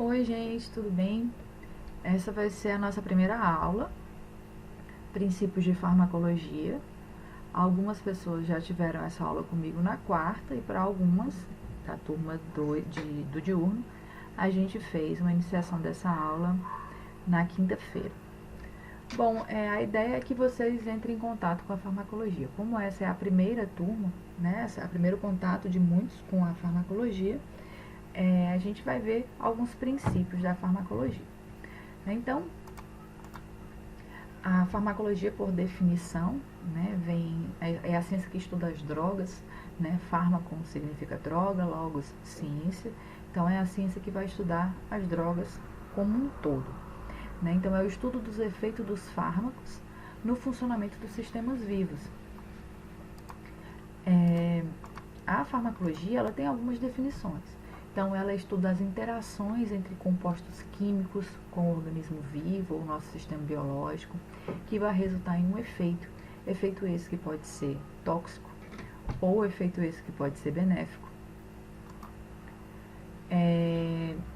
Oi, gente, tudo bem? Essa vai ser a nossa primeira aula, Princípios de Farmacologia. Algumas pessoas já tiveram essa aula comigo na quarta e para algumas, da turma do diurno, a gente fez uma iniciação dessa aula na quinta-feira. Bom, a ideia é que vocês entrem em contato com a farmacologia. Como essa é a primeira turma, né, esse é o primeiro contato de muitos com a farmacologia, a gente vai ver alguns princípios da farmacologia. Então, a farmacologia, por definição, né, é a ciência que estuda as drogas, né? Fármaco significa droga, logos, ciência. Então, é a ciência que vai estudar as drogas como um todo. Né? Então, é o estudo dos efeitos dos fármacos no funcionamento dos sistemas vivos. A farmacologia ela tem algumas definições. Então, ela estuda as interações entre compostos químicos com o organismo vivo, ou o nosso sistema biológico, que vai resultar em um efeito. Efeito esse que pode ser tóxico, ou efeito esse que pode ser benéfico.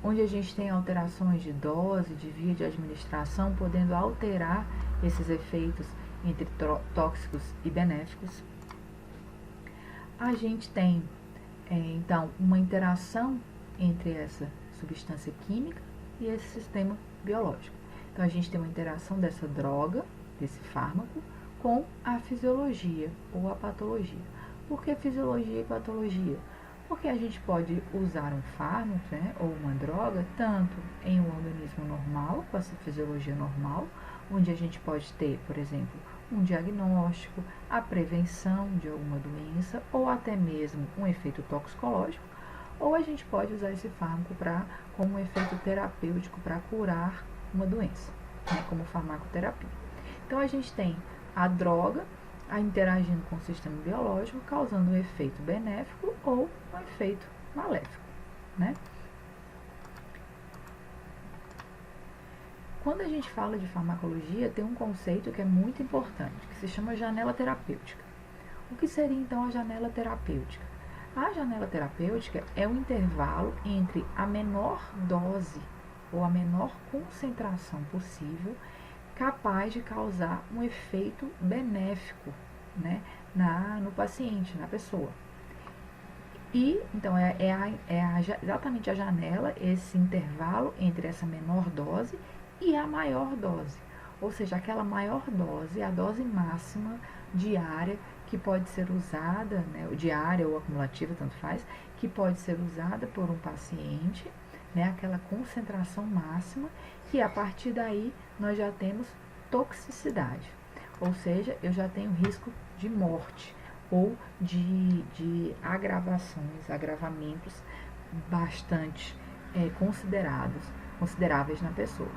Onde a gente tem alterações de dose, de via de administração, podendo alterar esses efeitos entre tóxicos e benéficos. A gente tem, então, uma interação entre essa substância química e esse sistema biológico. Então, a gente tem uma interação dessa droga, desse fármaco, com a fisiologia ou a patologia. Por que fisiologia e patologia? Porque a gente pode usar um fármaco, né, ou uma droga, tanto em um organismo normal, com essa fisiologia normal, onde a gente pode ter, por exemplo, um diagnóstico, a prevenção de alguma doença, ou até mesmo um efeito toxicológico, ou a gente pode usar esse fármaco como um efeito terapêutico para curar uma doença, né, como farmacoterapia. Então, a gente tem a droga interagindo com o sistema biológico, causando um efeito benéfico ou um efeito maléfico, né? Quando a gente fala de farmacologia, tem um conceito que é muito importante, que se chama janela terapêutica. O que seria então a janela terapêutica? A janela terapêutica é o intervalo entre a menor dose ou a menor concentração possível capaz de causar um efeito benéfico, né, no paciente, na pessoa. E, então, exatamente a janela, esse intervalo entre essa menor dose e a maior dose. Ou seja, aquela maior dose, a dose máxima diária que pode ser usada, né, diária ou acumulativa, tanto faz, que pode ser usada por um paciente, né, aquela concentração máxima, e a partir daí nós já temos toxicidade. Ou seja, eu já tenho risco de morte ou de agravamentos bastante consideráveis na pessoa.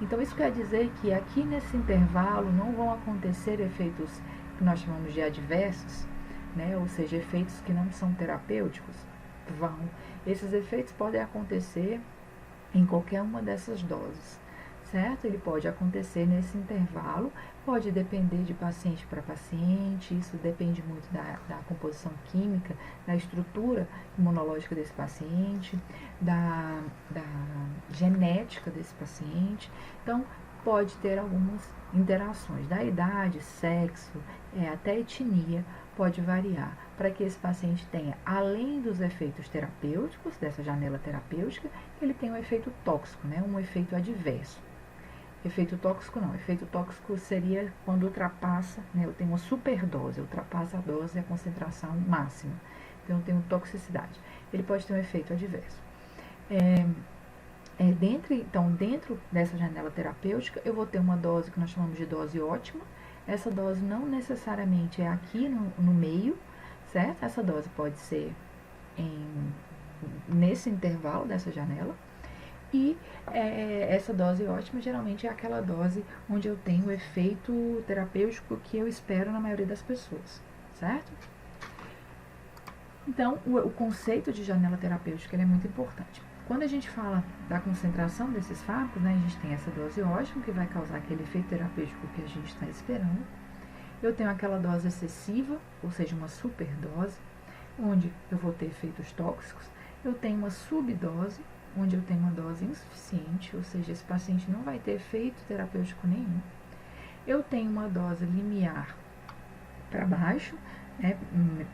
Então, isso quer dizer que aqui nesse intervalo não vão acontecer efeitos que nós chamamos de adversos, né? Ou seja, efeitos que não são terapêuticos. Esses efeitos podem acontecer em qualquer uma dessas doses, certo? Ele pode acontecer nesse intervalo, pode depender de paciente para paciente, isso depende muito da composição química, da estrutura imunológica desse paciente, da genética desse paciente. Então, pode ter algumas interações da idade, sexo, até etnia, pode variar, para que esse paciente tenha, além dos efeitos terapêuticos, dessa janela terapêutica, ele tenha um efeito tóxico, né, um efeito adverso. Efeito tóxico não, efeito tóxico seria quando ultrapassa, né, eu tenho uma superdose, ultrapassa a dose e a concentração máxima, então eu tenho toxicidade. Ele pode ter um efeito adverso. Dentro dessa janela terapêutica, eu vou ter uma dose que nós chamamos de dose ótima. Essa dose não necessariamente é aqui no meio, certo? Essa dose pode ser nesse intervalo dessa janela. E essa dose ótima geralmente é aquela dose onde eu tenho o efeito terapêutico que eu espero na maioria das pessoas, certo? Então, o conceito de janela terapêutica ele é muito importante. Quando a gente fala da concentração desses fármacos, né, a gente tem essa dose ótima, que vai causar aquele efeito terapêutico que a gente está esperando. Eu tenho aquela dose excessiva, ou seja, uma superdose, onde eu vou ter efeitos tóxicos. Eu tenho uma subdose, onde eu tenho uma dose insuficiente, ou seja, esse paciente não vai ter efeito terapêutico nenhum. Eu tenho uma dose limiar para baixo, né,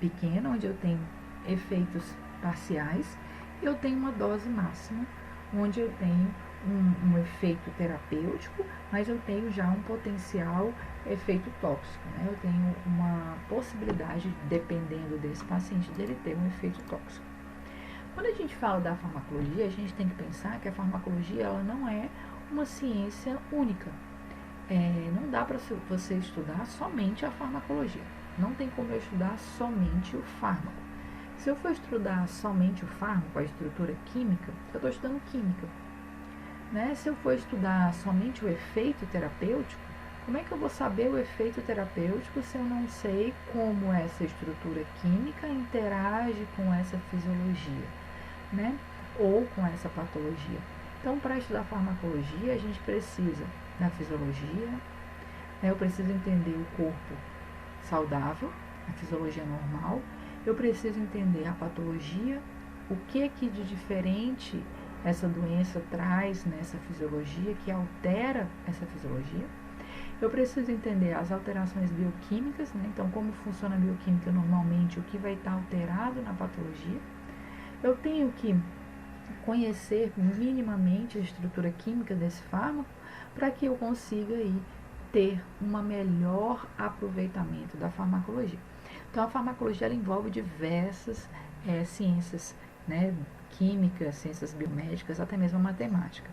pequena, onde eu tenho efeitos parciais. Eu tenho uma dose máxima, onde eu tenho um efeito terapêutico, mas eu tenho já um potencial efeito tóxico, né? Eu tenho uma possibilidade, dependendo desse paciente, dele ter um efeito tóxico. Quando a gente fala da farmacologia, a gente tem que pensar que a farmacologia ela não é uma ciência única. Não dá para você estudar somente a farmacologia. Não tem como eu estudar somente o fármaco. Se eu for estudar somente o fármaco, a estrutura química, eu estou estudando química. Né? Se eu for estudar somente o efeito terapêutico, como é que eu vou saber o efeito terapêutico se eu não sei como essa estrutura química interage com essa fisiologia, né? Ou com essa patologia? Então, para estudar farmacologia, a gente precisa da fisiologia, né? Eu preciso entender o corpo saudável, a fisiologia normal, eu preciso entender a patologia, o que de diferente essa doença traz nessa fisiologia, que altera essa fisiologia. Eu preciso entender as alterações bioquímicas, né? Então como funciona a bioquímica normalmente, o que vai estar alterado na patologia. Eu tenho que conhecer minimamente a estrutura química desse fármaco para que eu consiga aí ter um melhor aproveitamento da farmacologia. Então a farmacologia ela envolve diversas ciências, né? Química, ciências biomédicas, até mesmo a matemática.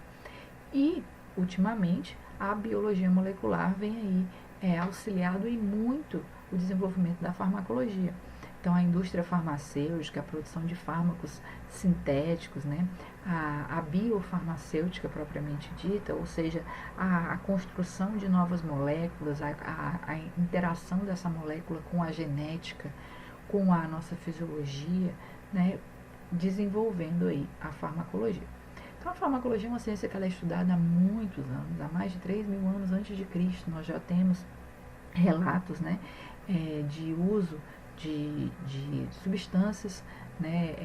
E, ultimamente, a biologia molecular vem aí auxiliado em muito o desenvolvimento da farmacologia. Então, a indústria farmacêutica, a produção de fármacos sintéticos, né? A biofarmacêutica propriamente dita, ou seja, a construção de novas moléculas, a interação dessa molécula com a genética, com a nossa fisiologia, né? Desenvolvendo aí a farmacologia. Então a farmacologia é uma ciência que ela é estudada há muitos anos, há mais de 3.000 anos antes de Cristo. Nós já temos relatos, né, de uso de substâncias, né,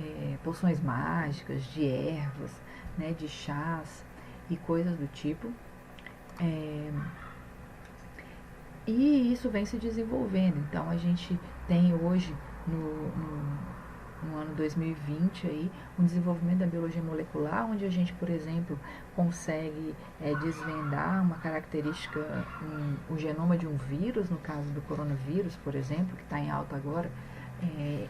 poções mágicas, de ervas, né, de chás e coisas do tipo. E isso vem se desenvolvendo. Então a gente tem hoje no ano 2020 aí, um desenvolvimento da biologia molecular, onde a gente, por exemplo, consegue desvendar uma característica, o genoma de um vírus, no caso do coronavírus, por exemplo, que está em alta agora,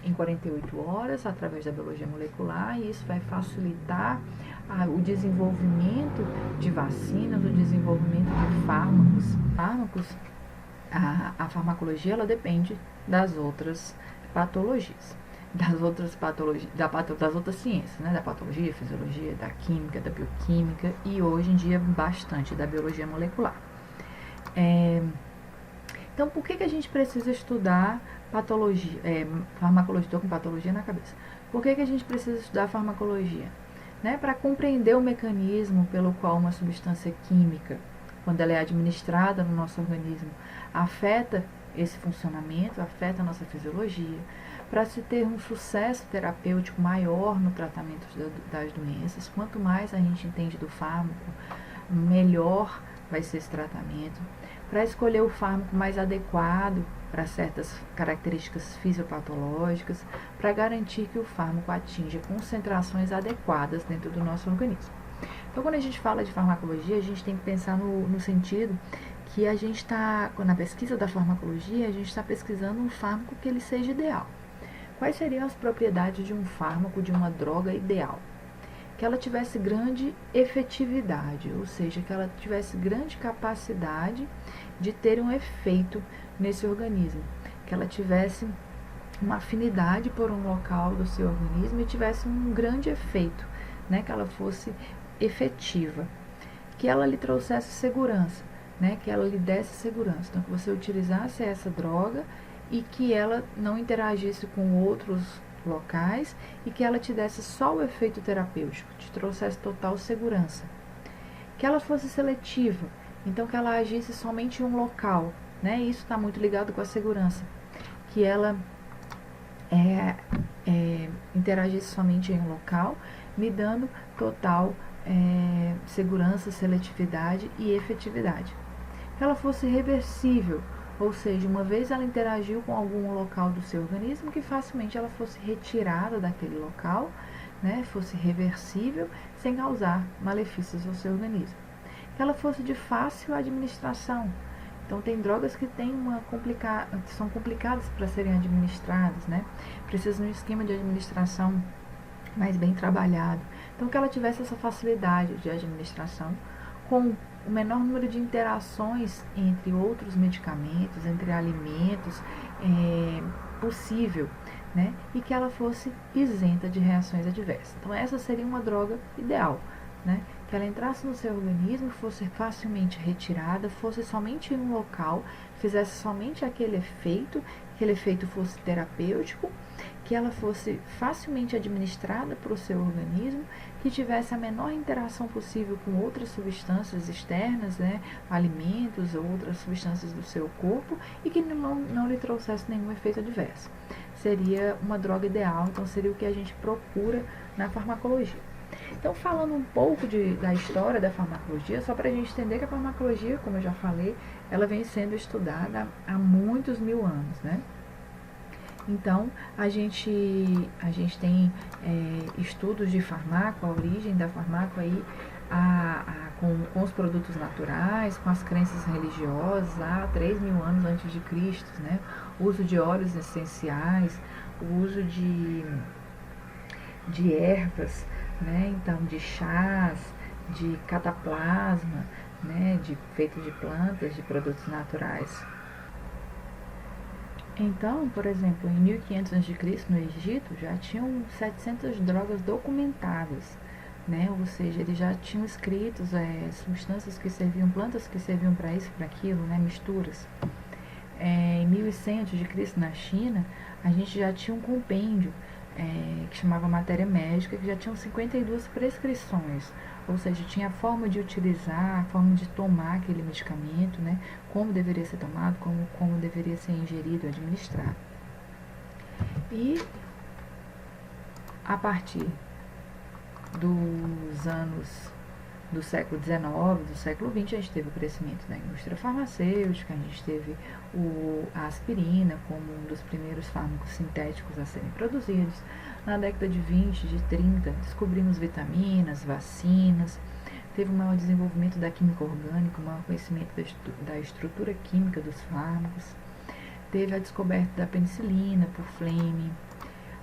em 48 horas, através da biologia molecular, e isso vai facilitar o desenvolvimento de vacinas, o desenvolvimento de fármacos. A farmacologia ela depende das outras patologias. Das outras ciências, né? Da patologia, fisiologia, da química, da bioquímica e hoje em dia bastante da biologia molecular. Então, por que a gente precisa estudar patologia, farmacologia? Estou com patologia na cabeça. Por que a gente precisa estudar farmacologia? Né? Para compreender o mecanismo pelo qual uma substância química, quando ela é administrada no nosso organismo, afeta esse funcionamento, afeta a nossa fisiologia, para se ter um sucesso terapêutico maior no tratamento das doenças. Quanto mais a gente entende do fármaco, melhor vai ser esse tratamento. Para escolher o fármaco mais adequado para certas características fisiopatológicas, para garantir que o fármaco atinja concentrações adequadas dentro do nosso organismo. Então, quando a gente fala de farmacologia, a gente tem que pensar no sentido que a gente está, na pesquisa da farmacologia, a gente está pesquisando um fármaco que ele seja ideal. Quais seriam as propriedades de um fármaco, de uma droga ideal? Que ela tivesse grande efetividade, ou seja, que ela tivesse grande capacidade de ter um efeito nesse organismo, que ela tivesse uma afinidade por um local do seu organismo e tivesse um grande efeito, né? Que ela fosse efetiva, que ela lhe trouxesse segurança, né? Que ela lhe desse segurança, então que você utilizasse essa droga e que ela não interagisse com outros locais e que ela te desse só o efeito terapêutico, te trouxesse total segurança. Que ela fosse seletiva, então que ela agisse somente em um local, né? Isso está muito ligado com a segurança. Que ela interagisse somente em um local, me dando total segurança, seletividade e efetividade. Que ela fosse reversível, ou seja, uma vez ela interagiu com algum local do seu organismo, que facilmente ela fosse retirada daquele local, né, fosse reversível, sem causar malefícios ao seu organismo. Que ela fosse de fácil administração. Então, tem drogas que são complicadas para serem administradas, né? Precisa de um esquema de administração mais bem trabalhado. Então, que ela tivesse essa facilidade de administração, com o menor número de interações entre outros medicamentos, entre alimentos possível, né? E que ela fosse isenta de reações adversas. Então, essa seria uma droga ideal, né? Que ela entrasse no seu organismo, fosse facilmente retirada, fosse somente em um local, fizesse somente aquele efeito fosse terapêutico, que ela fosse facilmente administrada para o seu organismo, que tivesse a menor interação possível com outras substâncias externas, né, alimentos ou outras substâncias do seu corpo, e que não lhe trouxesse nenhum efeito adverso. Seria uma droga ideal, então seria o que a gente procura na farmacologia. Então, falando um pouco da história da farmacologia, só para a gente entender que a farmacologia, como eu já falei, ela vem sendo estudada há muitos mil anos, né? Então, a gente tem estudos de farmaco, a origem da farmaco aí, com os produtos naturais, com as crenças religiosas, há 3.000 anos antes de Cristo, né? O uso de óleos essenciais, o uso de ervas, né? Então, de chás, de cataplasma, né? Feito de plantas, de produtos naturais. Então, por exemplo, em 1500 a.C., no Egito, já tinham 700 drogas documentadas, né? Ou seja, eles já tinham escritos substâncias que serviam, plantas que serviam para isso, para aquilo, né? Misturas. Em 1100 a.C., na China, a gente já tinha um compêndio que chamava Matéria Médica, que já tinham 52 prescrições, ou seja, tinha a forma de utilizar, a forma de tomar aquele medicamento, né, como deveria ser tomado, como deveria ser ingerido, administrado. E a partir dos anos do século XIX, do século XX, a gente teve o crescimento da indústria farmacêutica, a gente teve a aspirina como um dos primeiros fármacos sintéticos a serem produzidos. Na década de 20, de 30, descobrimos vitaminas, vacinas, teve um maior desenvolvimento da química orgânica, um maior conhecimento da estrutura química dos fármacos, teve a descoberta da penicilina por Fleming.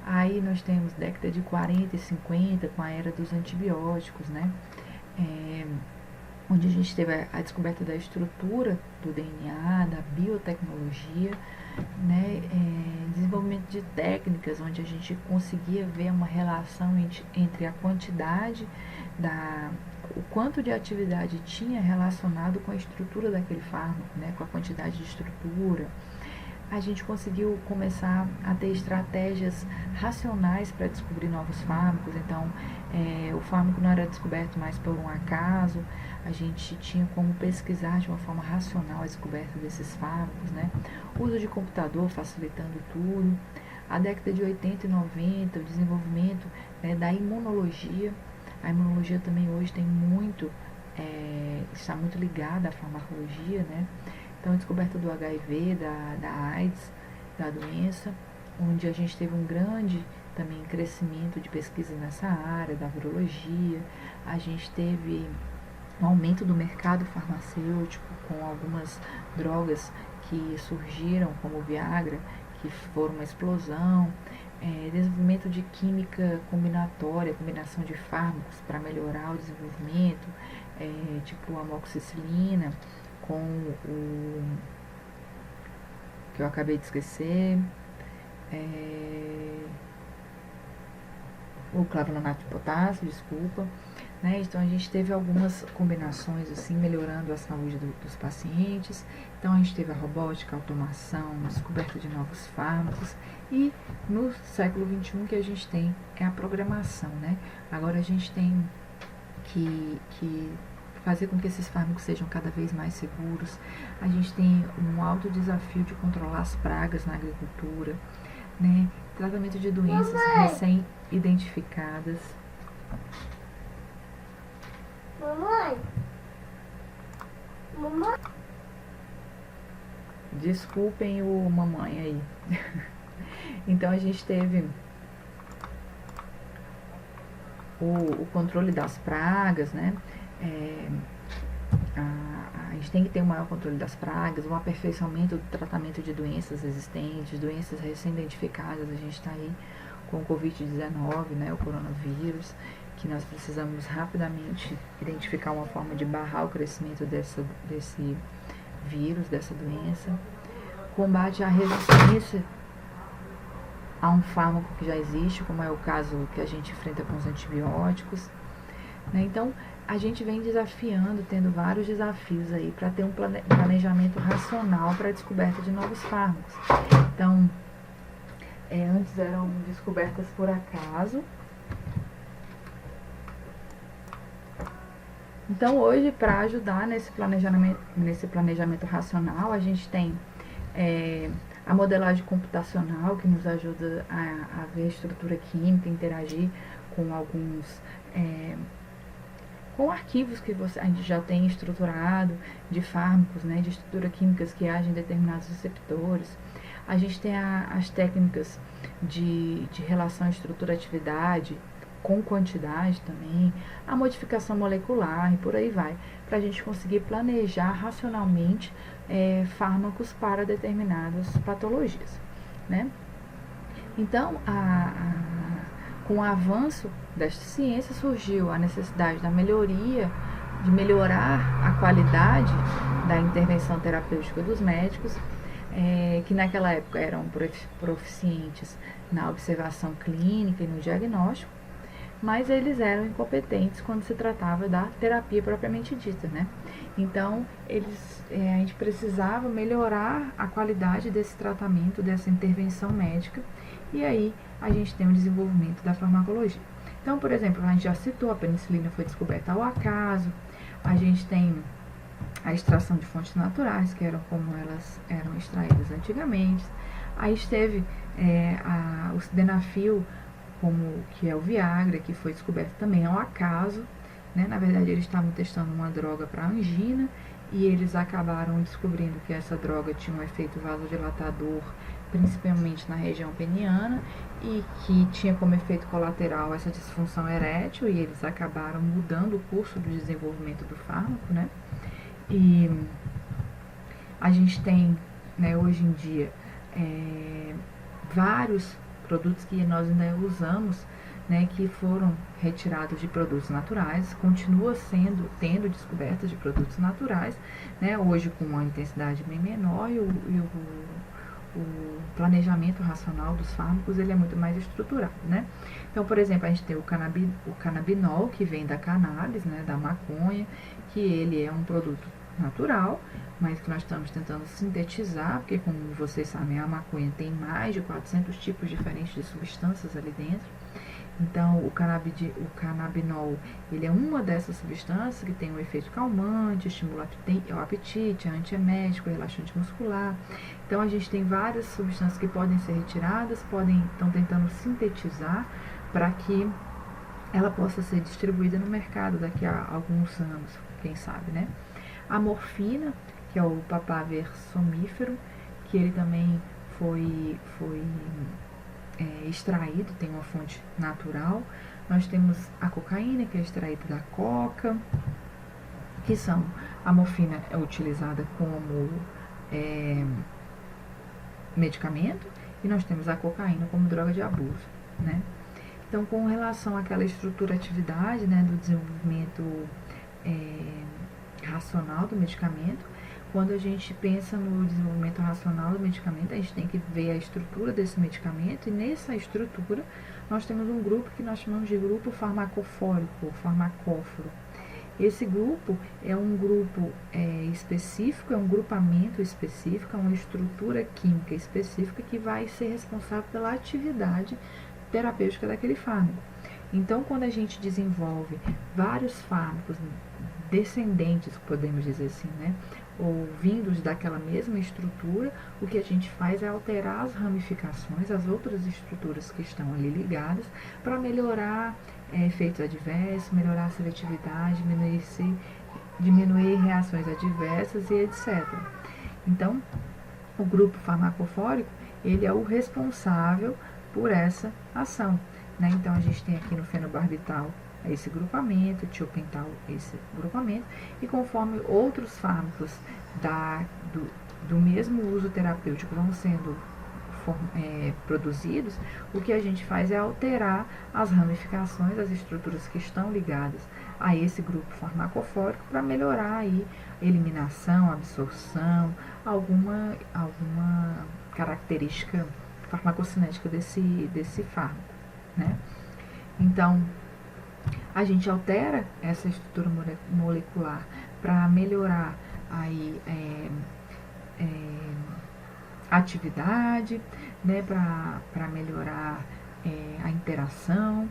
Aí nós temos década de 40 e 50, com a era dos antibióticos, né? Onde a gente teve a descoberta da estrutura do DNA, da biotecnologia, né? Desenvolvimento de técnicas onde a gente conseguia ver uma relação entre a quantidade o quanto de atividade tinha relacionado com a estrutura daquele fármaco, né? Com a quantidade de estrutura. A gente conseguiu começar a ter estratégias racionais para descobrir novos fármacos. Então, o fármaco não era descoberto mais por um acaso, a gente tinha como pesquisar de uma forma racional a descoberta desses fármacos, né? O uso de computador facilitando tudo. A década de 80 e 90, o desenvolvimento, né, da imunologia. A imunologia também hoje tem está muito ligada à farmacologia, né? Então, a descoberta do HIV, da AIDS, da doença, onde a gente teve um grande também crescimento de pesquisa nessa área, da virologia. A gente teve um aumento do mercado farmacêutico com algumas drogas que surgiram, como o Viagra, que foram uma explosão. Desenvolvimento de química combinatória, combinação de fármacos para melhorar o desenvolvimento, tipo a amoxicilina, com o que eu acabei de esquecer, o clavulonato de potássio, desculpa, né? Então a gente teve algumas combinações assim, melhorando a saúde dos pacientes. Então a gente teve a robótica, a automação, a descoberta de novos fármacos, e no século XXI que a gente tem é a programação, né? Agora a gente tem que fazer com que esses fármacos sejam cada vez mais seguros. A gente tem um alto desafio de controlar as pragas na agricultura, né? tratamento de doenças recém-identificadas. Mamãe. Desculpem o mamãe aí. Então a gente teve o controle das pragas, né? A gente tem que ter um maior controle das pragas, um aperfeiçoamento do tratamento de doenças existentes, doenças recém-identificadas. A gente está aí com o Covid-19, né, o coronavírus, que nós precisamos rapidamente identificar uma forma de barrar o crescimento desse vírus, dessa doença. Combate à resistência a um fármaco que já existe, como é o caso que a gente enfrenta com os antibióticos, né? Então, a gente vem desafiando, tendo vários desafios aí para ter um planejamento racional para a descoberta de novos fármacos. Então, antes eram descobertas por acaso. Então, hoje, para ajudar nesse planejamento racional, a gente tem a modelagem computacional, que nos ajuda a ver a estrutura química, interagir com alguns com arquivos que a gente já tem estruturado de fármacos, né, de estrutura químicas que agem em determinados receptores. A gente tem as técnicas de relação estrutura-atividade com quantidade também, a modificação molecular e por aí vai, para a gente conseguir planejar racionalmente fármacos para determinadas patologias, né? Então, com o avanço desta ciência, surgiu a necessidade de melhorar a qualidade da intervenção terapêutica dos médicos, que naquela época eram proficientes na observação clínica e no diagnóstico, mas eles eram incompetentes quando se tratava da terapia propriamente dita, né? Então, a gente precisava melhorar a qualidade desse tratamento, dessa intervenção médica, e aí a gente tem o desenvolvimento da farmacologia. Então, por exemplo, a gente já citou, a penicilina foi descoberta ao acaso, a gente tem a extração de fontes naturais, que eram como elas eram extraídas antigamente, aí esteve o sildenafil, que é o Viagra, que foi descoberto também ao acaso, né? Na verdade, eles estavam testando uma droga para angina e eles acabaram descobrindo que essa droga tinha um efeito vasodilatador, principalmente na região peniana, e que tinha como efeito colateral essa disfunção erétil, e eles acabaram mudando o curso do desenvolvimento do fármaco, né? E a gente tem, né, hoje em dia, vários produtos que nós ainda usamos, né, que foram retirados de produtos naturais, continua tendo descobertas de produtos naturais, né, hoje com uma intensidade bem menor, e o planejamento racional dos fármacos ele é muito mais estruturado, né? Então, por exemplo, a gente tem o canabinol, que vem da cannabis, né, da maconha, que ele é um produto natural, mas que nós estamos tentando sintetizar, porque, como vocês sabem, a maconha tem mais de 400 tipos diferentes de substâncias ali dentro. Então, o canabinol, ele é uma dessas substâncias que tem um efeito calmante, estimula o apetite, é antiemético, relaxante muscular. Então, a gente tem várias substâncias que podem ser retiradas, estão tentando sintetizar para que ela possa ser distribuída no mercado daqui a alguns anos, quem sabe, né? A morfina, que é o papaver somnífero, que ele também foi extraído, tem uma fonte natural. Nós temos a cocaína, que é extraída da coca, a morfina é utilizada como medicamento, e nós temos a cocaína como droga de abuso, né? Então, com relação àquela estrutura-atividade, né, do desenvolvimento racional do medicamento, quando a gente pensa no desenvolvimento racional do medicamento, a gente tem que ver a estrutura desse medicamento, e nessa estrutura nós temos um grupo que nós chamamos de grupo farmacofórico, ou farmacóforo. Esse grupo é um grupo específico, é um grupamento específico, é uma estrutura química específica que vai ser responsável pela atividade terapêutica daquele fármaco. Então, quando a gente desenvolve vários fármacos descendentes, podemos dizer assim, né? ou vindos daquela mesma estrutura, o que a gente faz é alterar as ramificações, as outras estruturas que estão ali ligadas, para melhorar efeitos adversos, melhorar a seletividade, diminuir reações adversas e etc. Então, o grupo farmacofórico, ele é o responsável por essa ação, né? Então, a gente tem aqui no fenobarbital esse grupamento, tiopental esse grupamento, e conforme outros fármacos do mesmo uso terapêutico vão sendo produzidos, o que a gente faz é alterar as ramificações, as estruturas que estão ligadas a esse grupo farmacofórico para melhorar aí a eliminação, a absorção, alguma característica farmacocinética desse fármaco, né? Então, a gente altera essa estrutura molecular para melhorar aí a atividade, né, para melhorar a interação.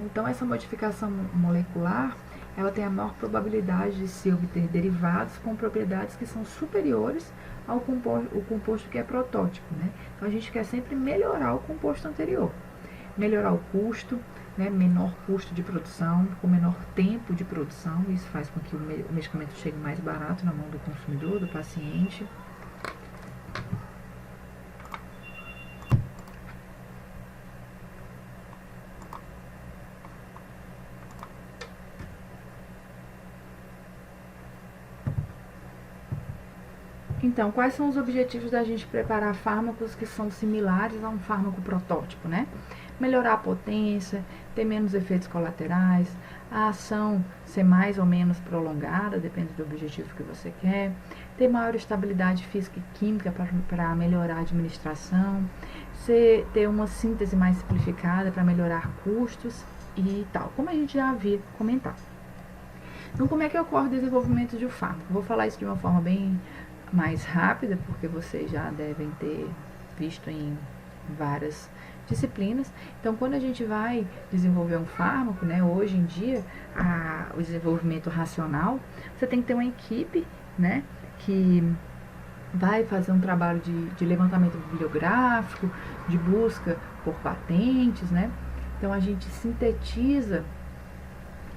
Então, essa modificação molecular, ela tem a maior probabilidade de se obter derivados com propriedades que são superiores ao composto que é protótipo, né? Então, a gente quer sempre melhorar o composto anterior, melhorar o custo, né, menor custo de produção, com menor tempo de produção. Isso faz com que o medicamento chegue mais barato na mão do consumidor, do paciente. Então, quais são os objetivos da gente preparar fármacos que são similares a um fármaco protótipo, né? Melhorar a potência, ter menos efeitos colaterais, a ação ser mais ou menos prolongada, depende do objetivo que você quer, ter maior estabilidade física e química para melhorar a administração, ter uma síntese mais simplificada para melhorar custos e tal, como a gente já havia comentado. Então, como é que ocorre o desenvolvimento de um fármaco? Vou falar isso de uma forma bem mais rápida, porque vocês já devem ter visto em várias disciplinas. Então, quando a gente vai desenvolver um fármaco, né, hoje em dia, o desenvolvimento racional, você tem que ter uma equipe, né, que vai fazer um trabalho de levantamento bibliográfico, de busca por patentes, né? Então, a gente sintetiza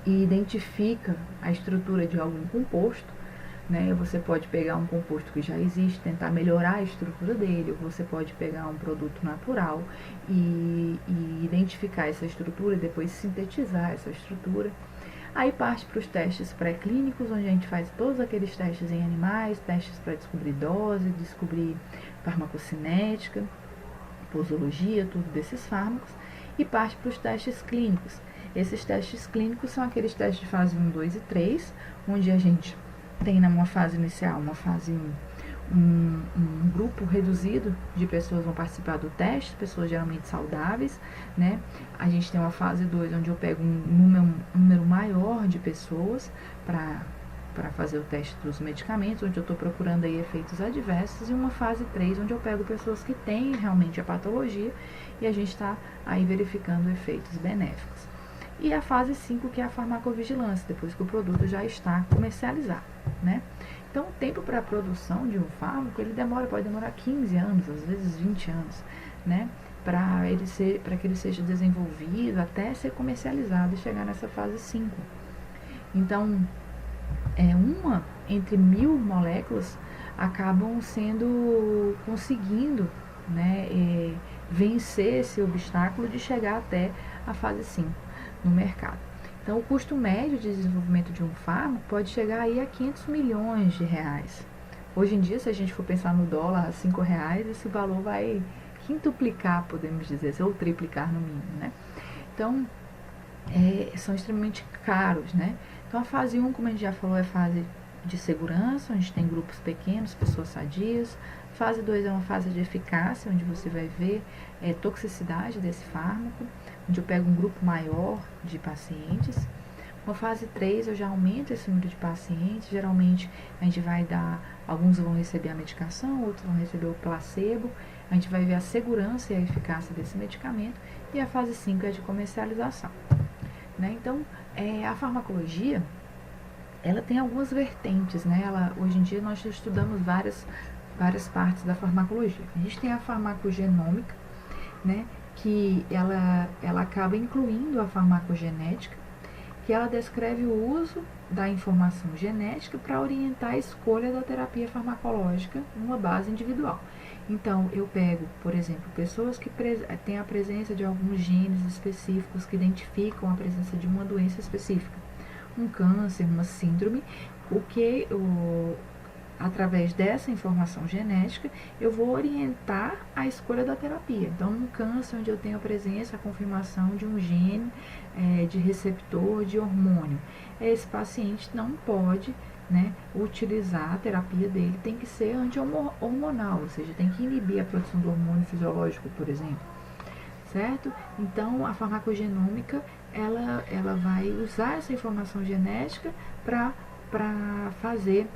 e identifica a estrutura de algum composto, né? Você pode pegar um composto que já existe, tentar melhorar a estrutura dele, ou você pode pegar um produto natural e identificar essa estrutura e depois sintetizar essa estrutura. Aí parte para os testes pré-clínicos, onde a gente faz todos aqueles testes em animais, testes para descobrir dose, descobrir farmacocinética, posologia, tudo desses fármacos, e parte para os testes clínicos. Esses testes clínicos são aqueles testes de fase 1, 2 e 3, onde a gente tem numa fase inicial, uma fase 1, um grupo reduzido de pessoas vão participar do teste, pessoas geralmente saudáveis, né? A gente tem uma fase 2, onde eu pego um número maior de pessoas para fazer o teste dos medicamentos, onde eu estou procurando aí efeitos adversos, e uma fase 3, onde eu pego pessoas que têm realmente a patologia e a gente está aí verificando efeitos benéficos. E a fase 5, que é a farmacovigilância, depois que o produto já está comercializado, né? Então, o tempo para a produção de um fármaco, ele pode demorar 15 anos, às vezes 20 anos, né? Para que ele seja desenvolvido até ser comercializado e chegar nessa fase 5. Então, uma entre 1000 moléculas acabam conseguindo, né, vencer esse obstáculo de chegar até a fase 5 no mercado. Então, o custo médio de desenvolvimento de um fármaco pode chegar aí a 500 milhões de reais. Hoje em dia, se a gente for pensar no dólar a 5 reais, esse valor vai quintuplicar, podemos dizer, ou triplicar no mínimo, né? Então, são extremamente caros, né? Então, a fase 1, como a gente já falou, é fase de segurança, onde tem grupos pequenos, pessoas sadias. Fase 2 é uma fase de eficácia, onde você vai ver toxicidade desse fármaco, onde eu pego um grupo maior de pacientes. Uma fase 3, eu já aumento esse número de pacientes. Geralmente, a gente vai dar, alguns vão receber a medicação, outros vão receber o placebo. A gente vai ver a segurança e a eficácia desse medicamento. E a fase 5 é de comercialização, né? Então, a farmacologia, ela tem algumas vertentes, né? Hoje em dia nós estudamos várias partes da farmacologia. A gente tem a farmacogenômica, né? Que ela acaba incluindo a farmacogenética, que ela descreve o uso da informação genética para orientar a escolha da terapia farmacológica numa base individual. Então, eu pego, por exemplo, pessoas que têm a presença de alguns genes específicos que identificam a presença de uma doença específica, um câncer, uma síndrome, através dessa informação genética, eu vou orientar a escolha da terapia. Então, num câncer onde eu tenho a presença, a confirmação de um gene de receptor de hormônio, esse paciente não pode, né, utilizar a terapia dele, tem que ser anti-hormonal, ou seja, tem que inibir a produção do hormônio fisiológico, por exemplo. Certo? Então, a farmacogenômica, ela vai usar essa informação genética para fazer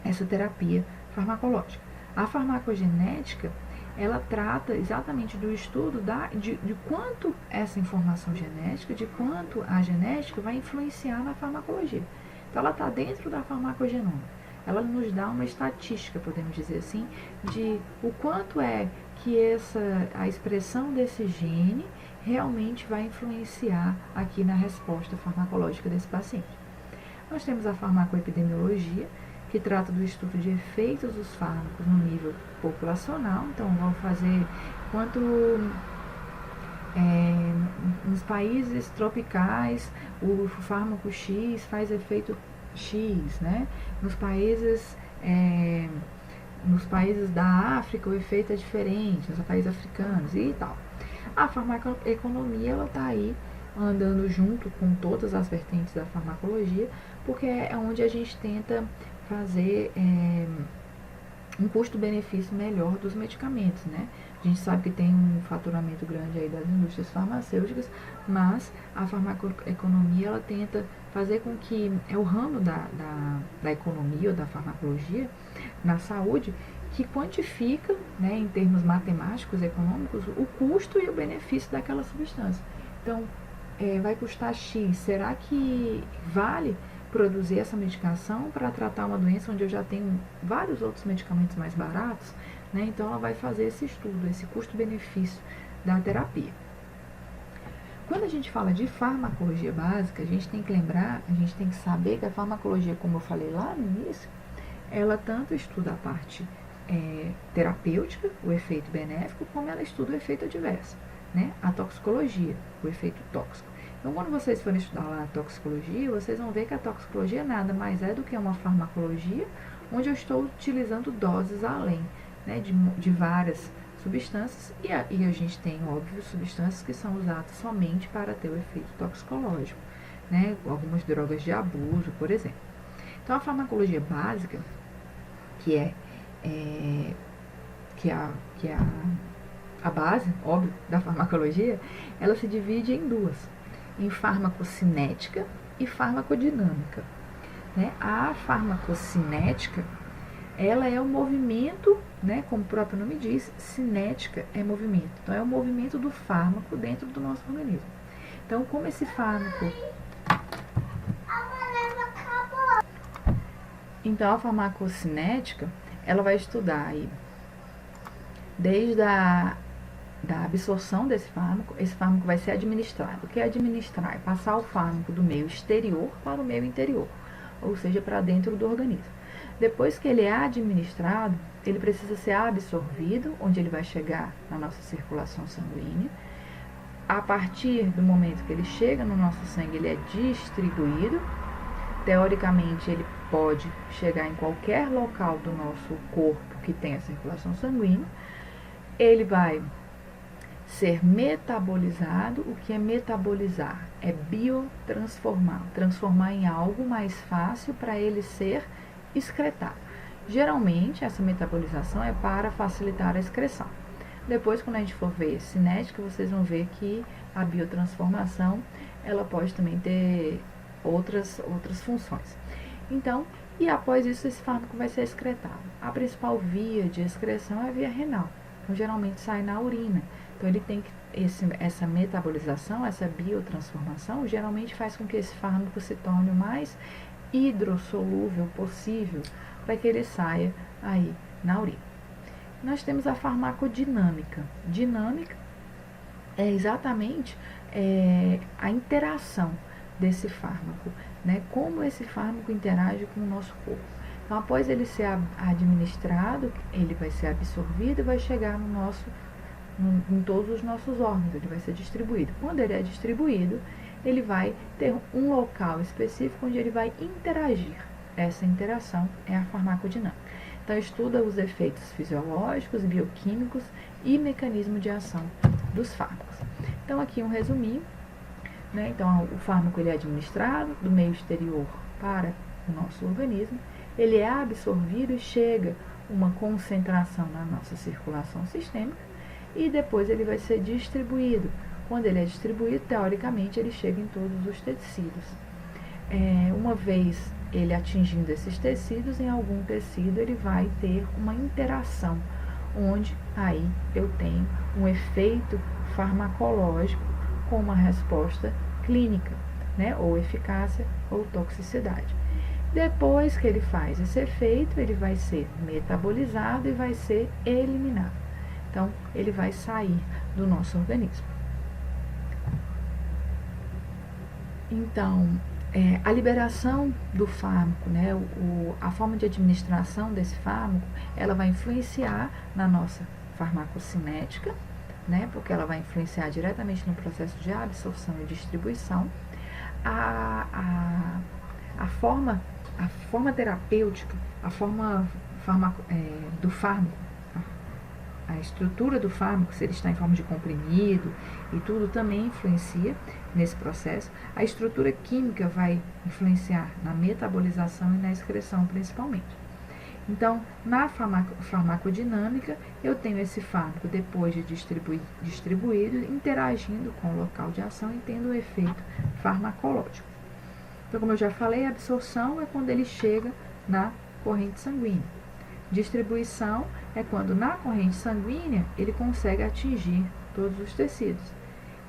essa terapia farmacológica. A farmacogenética, ela trata exatamente do estudo de quanto essa informação genética, de quanto a genética vai influenciar na farmacologia. Então, ela está dentro da farmacogenômica. Ela nos dá uma estatística, podemos dizer assim, de o quanto é que a expressão desse gene realmente vai influenciar aqui na resposta farmacológica desse paciente. Nós temos a farmacoepidemiologia, que trata do estudo de efeitos dos fármacos no nível populacional. Então, vamos fazer quanto nos países tropicais o fármaco X faz efeito X, né? Nos países da África o efeito é diferente, nos países africanos e tal. A farmacoeconomia, ela está aí andando junto com todas as vertentes da farmacologia, porque é onde a gente tenta fazer um custo-benefício melhor dos medicamentos, né? A gente sabe que tem um faturamento grande aí das indústrias farmacêuticas, mas a farmacoeconomia, ela tenta fazer com que o ramo da economia ou da farmacologia na saúde que quantifica, né, em termos matemáticos, econômicos, o custo e o benefício daquela substância. Então, vai custar X, será que vale produzir essa medicação para tratar uma doença onde eu já tenho vários outros medicamentos mais baratos, né? Então ela vai fazer esse estudo, esse custo-benefício da terapia. Quando a gente fala de farmacologia básica, a gente tem que lembrar, a gente tem que saber que a farmacologia, como eu falei lá no início, ela tanto estuda a parte terapêutica, o efeito benéfico, como ela estuda o efeito adverso, né? A toxicologia, o efeito tóxico. Então, quando vocês forem estudar lá a toxicologia, vocês vão ver que a toxicologia nada mais é do que uma farmacologia onde eu estou utilizando doses além, né, de várias substâncias, e a gente tem, óbvio, substâncias que são usadas somente para ter o efeito toxicológico, né, algumas drogas de abuso, por exemplo. Então, a farmacologia básica, que é a base, óbvio, da farmacologia, ela se divide em duas, em farmacocinética e farmacodinâmica, né? A farmacocinética, ela é o movimento, né, como o próprio nome diz, cinética é movimento. Então, é o movimento do fármaco dentro do nosso organismo. Então, como esse fármaco... Então, a farmacocinética, ela vai estudar aí desde a absorção desse fármaco. Esse fármaco vai ser administrado. O que é administrar? É passar o fármaco do meio exterior para o meio interior, ou seja, para dentro do organismo. Depois que ele é administrado, ele precisa ser absorvido, onde ele vai chegar na nossa circulação sanguínea. A partir do momento que ele chega no nosso sangue, ele é distribuído. Teoricamente, ele pode chegar em qualquer local do nosso corpo que tenha circulação sanguínea. Ele vai ser metabolizado. O que é metabolizar? É biotransformar, transformar em algo mais fácil para ele ser excretado. Geralmente, essa metabolização é para facilitar a excreção. Depois, quando a gente for ver cinética, vocês vão ver que a biotransformação, ela pode também ter outras funções. Então, e após isso, esse fármaco vai ser excretado. A principal via de excreção é a via renal. Então, geralmente sai na urina. Então, ele tem que essa metabolização, essa biotransformação, geralmente faz com que esse fármaco se torne o mais hidrossolúvel possível para que ele saia aí na urina. Nós temos a farmacodinâmica. Dinâmica é exatamente a interação desse fármaco, né? Como esse fármaco interage com o nosso corpo. Então, após ele ser administrado, ele vai ser absorvido e vai chegar em todos os nossos órgãos, ele vai ser distribuído. Quando ele é distribuído, ele vai ter um local específico onde ele vai interagir. Essa interação é a farmacodinâmica. Então, estuda os efeitos fisiológicos, bioquímicos e mecanismo de ação dos fármacos. Então, aqui um resuminho, né? Então, o fármaco ele é administrado do meio exterior para o nosso organismo, ele é absorvido e chega uma concentração na nossa circulação sistêmica e depois ele vai ser distribuído. Quando ele é distribuído, teoricamente, ele chega em todos os tecidos. Uma vez ele atingindo esses tecidos, em algum tecido ele vai ter uma interação, onde aí eu tenho um efeito farmacológico com uma resposta clínica, né? Ou eficácia ou toxicidade. Depois que ele faz esse efeito, ele vai ser metabolizado e vai ser eliminado. Então, ele vai sair do nosso organismo. Então, a liberação do fármaco, né, a forma de administração desse fármaco, ela vai influenciar na nossa farmacocinética, né, porque ela vai influenciar diretamente no processo de absorção e distribuição. A forma terapêutica, a forma do fármaco, a estrutura do fármaco, se ele está em forma de comprimido e tudo, também influencia nesse processo. A estrutura química vai influenciar na metabolização e na excreção, principalmente. Então, na farmacodinâmica, eu tenho esse fármaco, depois de distribuído, interagindo com o local de ação e tendo o efeito farmacológico. Então, como eu já falei, a absorção é quando ele chega na corrente sanguínea. Distribuição é quando na corrente sanguínea ele consegue atingir todos os tecidos.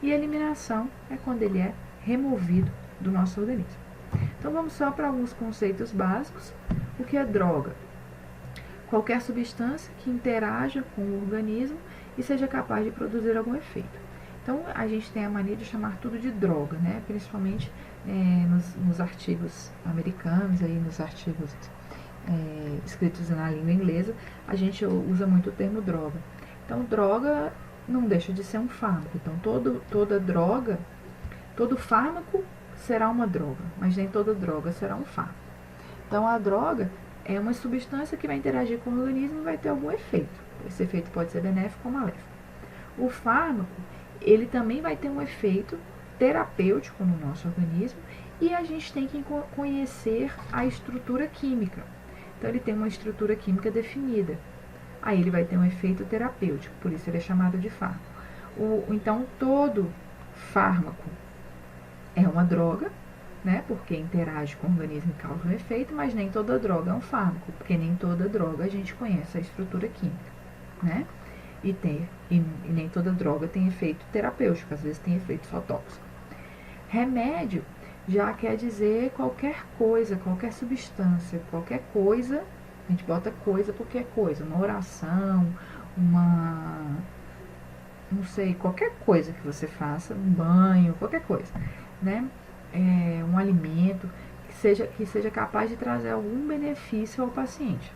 E eliminação é quando ele é removido do nosso organismo. Então vamos só para alguns conceitos básicos. O que é droga? Qualquer substância que interaja com o organismo e seja capaz de produzir algum efeito. Então a gente tem a mania de chamar tudo de droga, né? Principalmente nos artigos americanos, aí nos artigos escritos na língua inglesa, a gente usa muito o termo droga. Então, droga não deixa de ser um fármaco. Então, toda droga, todo fármaco será uma droga, mas nem toda droga será um fármaco. Então, a droga é uma substância que vai interagir com o organismo e vai ter algum efeito. Esse efeito pode ser benéfico ou maléfico. O fármaco, ele também vai ter um efeito terapêutico no nosso organismo e a gente tem que conhecer a estrutura química. Então, ele tem uma estrutura química definida. Aí ele vai ter um efeito terapêutico, por isso ele é chamado de fármaco. Então, todo fármaco é uma droga, né? Porque interage com o organismo e causa um efeito, mas nem toda droga é um fármaco, porque nem toda droga a gente conhece a estrutura química, né? E nem toda droga tem efeito terapêutico, às vezes tem efeito só tóxico. Remédio já quer dizer qualquer coisa, qualquer substância, qualquer coisa, a gente bota coisa porque é coisa, uma oração, não sei, qualquer coisa que você faça, um banho, qualquer coisa, né? Um alimento que seja capaz de trazer algum benefício ao paciente.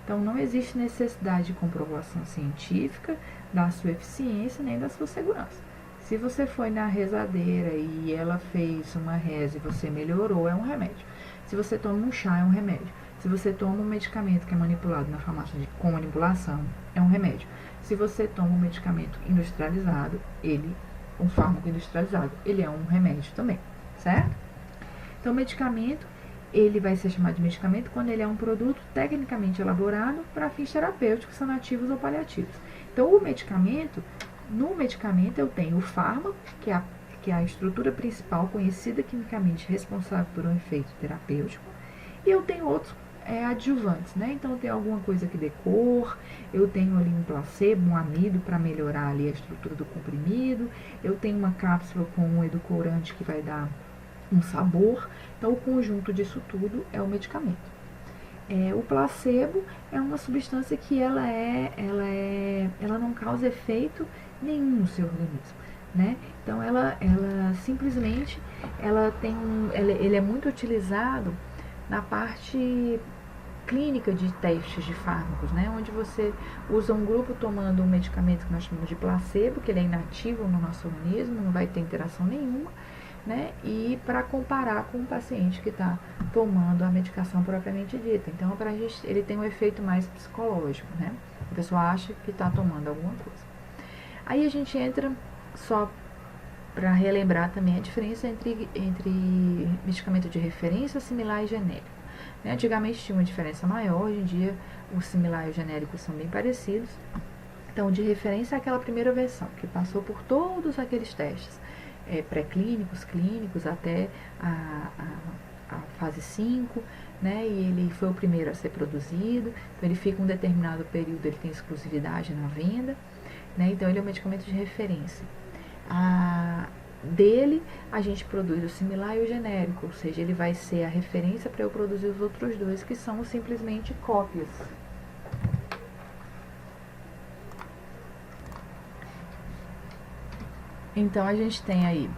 Então, não existe necessidade de comprovação científica da sua eficiência nem da sua segurança. Se você foi na rezadeira e ela fez uma reza e você melhorou, é um remédio. Se você toma um chá, é um remédio. Se você toma um medicamento que é manipulado na farmácia com manipulação, é um remédio. Se você toma um medicamento industrializado, um fármaco industrializado, ele é um remédio também, certo? Então, o medicamento, ele vai ser chamado de medicamento quando ele é um produto tecnicamente elaborado para fins terapêuticos, sanativos ou paliativos. Então, no medicamento eu tenho o fármaco, que é a estrutura principal conhecida quimicamente responsável por um efeito terapêutico, e eu tenho outros adjuvantes, né? Então eu tenho alguma coisa que dê cor, eu tenho ali um placebo, um amido para melhorar ali a estrutura do comprimido, eu tenho uma cápsula com um edulcorante que vai dar um sabor. Então, o conjunto disso tudo é o medicamento. O placebo é uma substância que ela não causa efeito nenhum no seu organismo, né? Então ela simplesmente ele é muito utilizado na parte clínica de testes de fármacos, né? Onde você usa um grupo tomando um medicamento que nós chamamos de placebo, que ele é inativo no nosso organismo, não vai ter interação nenhuma, né? E para comparar com o paciente que está tomando a medicação propriamente dita. Então, ele tem um efeito mais psicológico, né? A pessoa acha que está tomando alguma coisa. Aí a gente entra, só para relembrar também, a diferença entre medicamento de referência, similar e genérico. Antigamente tinha uma diferença maior, hoje em dia o similar e o genérico são bem parecidos. Então, o de referência é aquela primeira versão, que passou por todos aqueles testes pré-clínicos, clínicos, até a fase 5, né? E ele foi o primeiro a ser produzido, então ele fica um determinado período, ele tem exclusividade na venda, né? Então ele é um medicamento de referência. Dele a gente produz o similar e o genérico, ou seja, ele vai ser a referência para eu produzir os outros dois, que são simplesmente cópias. Então a gente tem aí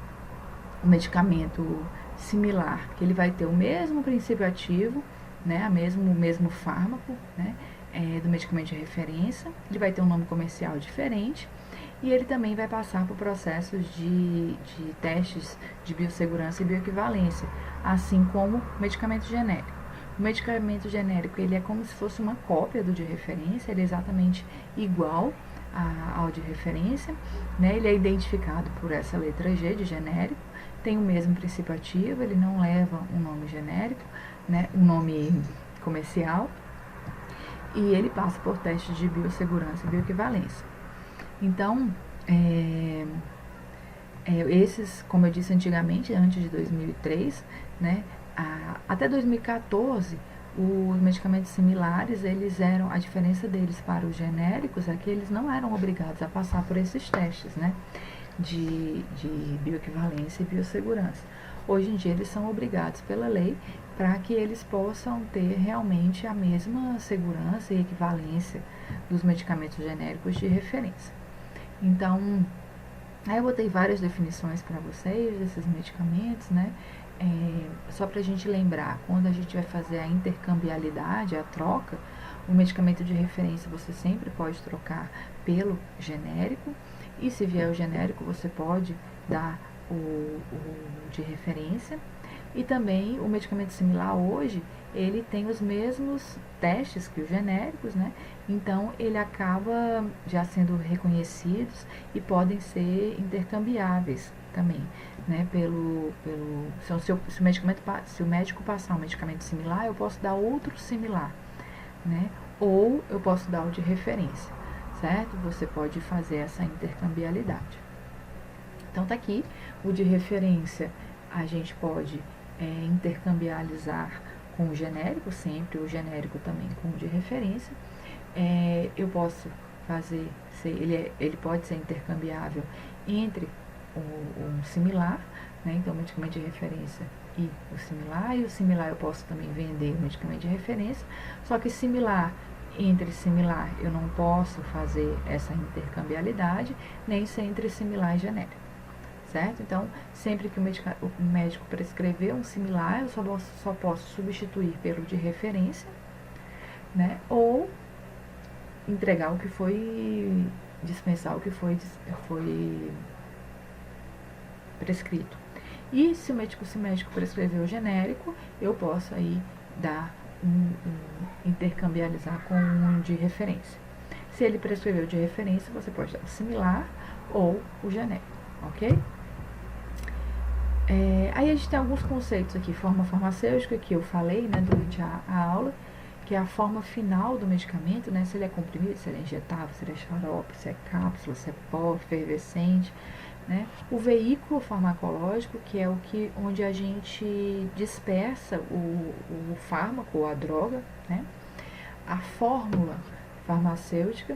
o medicamento similar, que ele vai ter o mesmo princípio ativo, né, o mesmo fármaco, né, do medicamento de referência, ele vai ter um nome comercial diferente, e ele também vai passar por processos de testes de biossegurança e bioequivalência, assim como o medicamento genérico. O medicamento genérico ele é como se fosse uma cópia do de referência, ele é exatamente igual ao de referência, né? Ele é identificado por essa letra G de genérico, tem o mesmo princípio ativo, ele não leva um nome genérico, né? Um nome comercial, e ele passa por testes de biossegurança e bioequivalência. Então, esses, como eu disse antigamente, antes de 2003, né, até 2014, os medicamentos similares, a diferença deles para os genéricos é que eles não eram obrigados a passar por esses testes, né, de bioequivalência e biossegurança. Hoje em dia eles são obrigados pela lei para que eles possam ter realmente a mesma segurança e equivalência dos medicamentos genéricos de referência. Então, aí eu botei várias definições para vocês desses medicamentos, né? Só para a gente lembrar, quando a gente vai fazer a intercambialidade, a troca, o medicamento de referência você sempre pode trocar pelo genérico, e se vier o genérico você pode dar o de referência. E também o medicamento similar hoje, ele tem os mesmos testes que os genéricos, né? Então ele acaba já sendo reconhecidos e podem ser intercambiáveis também, né? Se o médico passar um medicamento similar, eu posso dar outro similar, né? Ou eu posso dar o de referência, certo? Você pode fazer essa intercambialidade. Então tá aqui, o de referência a gente pode intercambializar com o genérico, sempre o genérico também com o de referência. Eu posso fazer, ele pode ser intercambiável entre um similar, né? Então o medicamento de referência e o similar eu posso também vender o medicamento de referência, só que entre similar eu não posso fazer essa intercambialidade, nem ser entre similar e genérico. Certo? Então, sempre que o médico prescrever um similar, eu só posso substituir pelo de referência, né? Ou entregar o que foi, dispensar o que foi prescrito. E se o médico prescrever o genérico, eu posso aí dar intercambializar com um de referência. Se ele prescreveu de referência, você pode dar o similar ou o genérico, ok? Aí a gente tem alguns conceitos aqui, forma farmacêutica, que eu falei, né, durante a aula, que é a forma final do medicamento, né, se ele é comprimido, se ele é injetável, se ele é xarope, se é cápsula, se é pó, efervescente, né. O veículo farmacológico, que é onde a gente dispersa o fármaco ou a droga, né. A fórmula farmacêutica,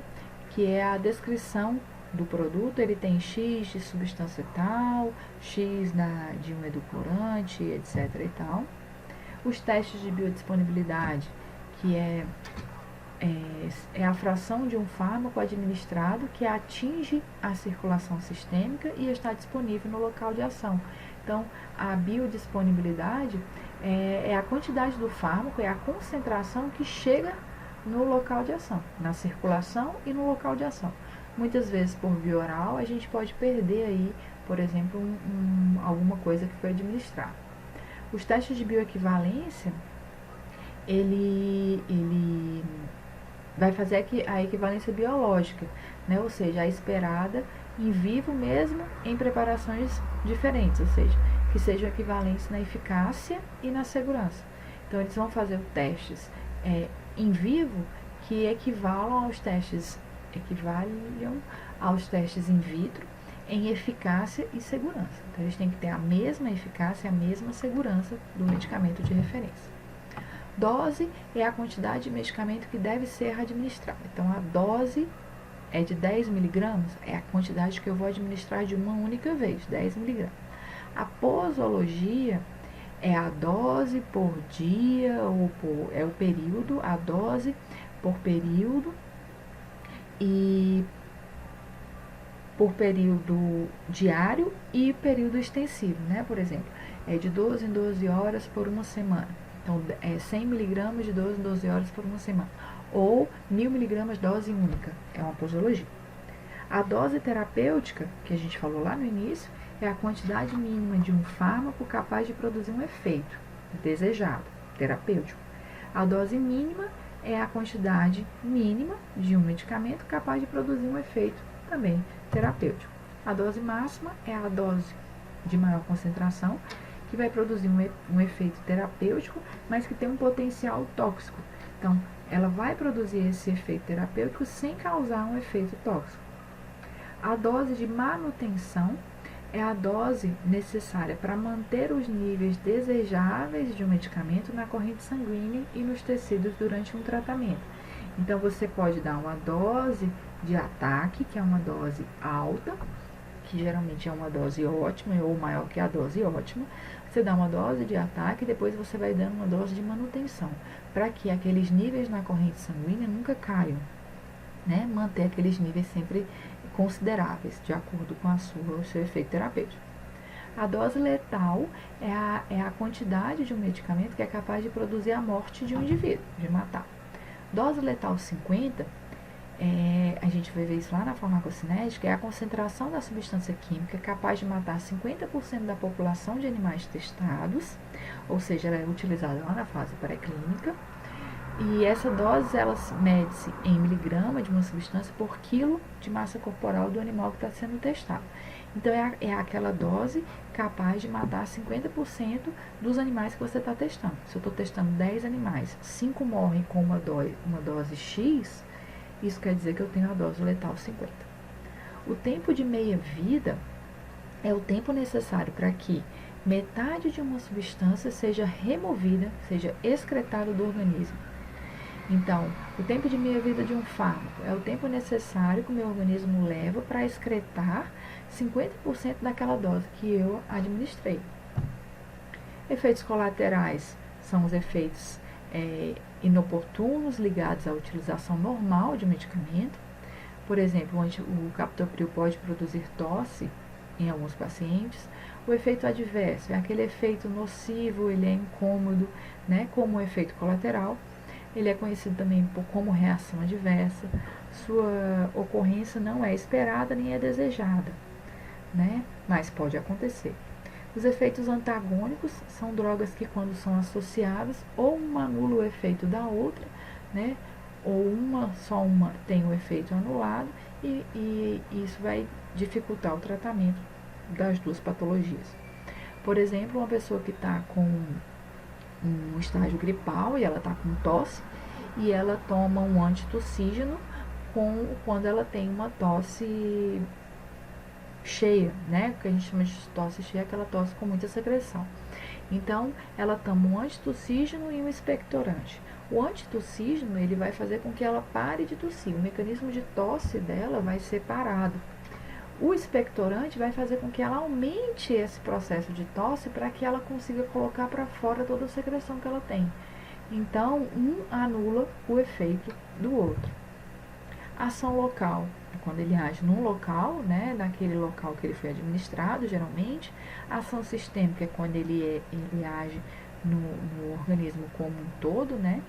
que é a descrição do produto, ele tem X de substância tal, X de um edulcorante, etc. e tal. Os testes de biodisponibilidade, que é a fração de um fármaco administrado que atinge a circulação sistêmica e está disponível no local de ação. Então, a biodisponibilidade é a quantidade do fármaco, é a concentração que chega no local de ação, na circulação e no local de ação. Muitas vezes, por via oral, a gente pode perder aí, por exemplo, alguma coisa que foi administrada. Os testes de bioequivalência, ele vai fazer a equivalência biológica, né? Ou seja, a esperada em vivo mesmo em preparações diferentes, ou seja, que sejam equivalentes na eficácia e na segurança. Então, eles vão fazer testes em vivo que equivalem aos testes in vitro em eficácia e segurança. Então, eles têm que ter a mesma eficácia e a mesma segurança do medicamento de referência. Dose é a quantidade de medicamento que deve ser administrada. Então, a dose é de 10 miligramas, é a quantidade que eu vou administrar de uma única vez, 10 miligramas. A posologia é a dose por dia, é o período, a dose por período e por período diário e período extensivo, né? Por exemplo, é de 12 em 12 horas por uma semana. Então, 100 miligramas de 12 em 12 horas por uma semana. Ou 1000 miligramas dose única. É uma posologia. A dose terapêutica, que a gente falou lá no início, é a quantidade mínima de um fármaco capaz de produzir um efeito desejado, terapêutico. A dose mínima é a quantidade mínima de um medicamento capaz de produzir um efeito também terapêutico. A dose máxima é a dose de maior concentração, que vai produzir um efeito terapêutico, mas que tem um potencial tóxico. Então, ela vai produzir esse efeito terapêutico sem causar um efeito tóxico. A dose de manutenção é a dose necessária para manter os níveis desejáveis de um medicamento na corrente sanguínea e nos tecidos durante um tratamento. Então, você pode dar uma dose de ataque, que é uma dose alta, que geralmente é uma dose ótima ou maior que a dose ótima. Você dá uma dose de ataque e depois você vai dando uma dose de manutenção, para que aqueles níveis na corrente sanguínea nunca caiam, né? Manter aqueles níveis sempre consideráveis, de acordo com o seu efeito terapêutico. A dose letal é a quantidade de um medicamento que é capaz de produzir a morte de um indivíduo, de matar. Dose letal 50, a gente vai ver isso lá na farmacocinética, é a concentração da substância química capaz de matar 50% da população de animais testados, ou seja, ela é utilizada lá na fase pré-clínica. E essa dose, ela mede-se em miligrama de uma substância por quilo de massa corporal do animal que está sendo testado. Então, é aquela dose capaz de matar 50% dos animais que você está testando. Se eu estou testando 10 animais, 5 morrem com uma dose X, isso quer dizer que eu tenho a dose letal 50. O tempo de meia-vida é o tempo necessário para que metade de uma substância seja removida, seja excretada do organismo. Então, o tempo de meia-vida de um fármaco é o tempo necessário que o meu organismo leva para excretar 50% daquela dose que eu administrei. Efeitos colaterais são os efeitos inoportunos ligados à utilização normal de medicamento. Por exemplo, o captopril pode produzir tosse em alguns pacientes. O efeito adverso é aquele efeito nocivo, ele é incômodo, né, como um efeito colateral. Ele é conhecido também como reação adversa. Sua ocorrência não é esperada nem é desejada, né, mas pode acontecer. Os efeitos antagônicos são drogas que, quando são associadas, ou uma anula o efeito da outra, né, ou só uma tem o efeito anulado, e isso vai dificultar o tratamento das duas patologias. Por exemplo, uma pessoa que está com um estágio gripal e ela está com tosse, e ela toma um antitussígeno quando ela tem uma tosse cheia, né? O que a gente chama de tosse cheia é aquela tosse com muita secreção. Então, ela toma um antitussígeno e um expectorante. O antitussígeno, ele vai fazer com que ela pare de tossir. O mecanismo de tosse dela vai ser parado, O expectorante vai fazer com que ela aumente esse processo de tosse para que ela consiga colocar para fora toda a secreção que ela tem. Então, um anula o efeito do outro. Ação local é quando ele age num local, né, naquele local que ele foi administrado, geralmente. Ação sistêmica é quando ele age no organismo como um todo, né.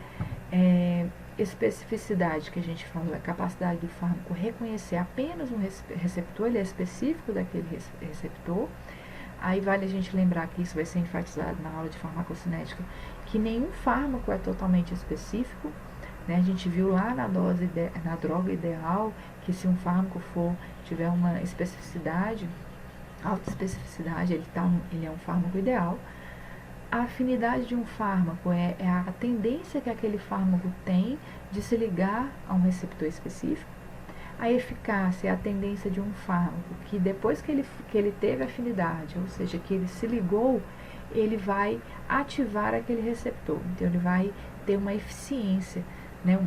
Especificidade, que a gente fala, a capacidade do fármaco reconhecer apenas um receptor, ele é específico daquele receptor. Aí vale a gente lembrar que isso vai ser enfatizado na aula de farmacocinética, que nenhum fármaco é totalmente específico, né? A gente viu lá na droga ideal, que se um fármaco tiver uma especificidade, alta especificidade, ele é um fármaco ideal. A afinidade de um fármaco é a tendência que aquele fármaco tem de se ligar a um receptor específico. A eficácia é a tendência de um fármaco que depois que ele teve afinidade, ou seja, que ele se ligou, ele vai ativar aquele receptor. Então, ele vai ter uma eficiência, né,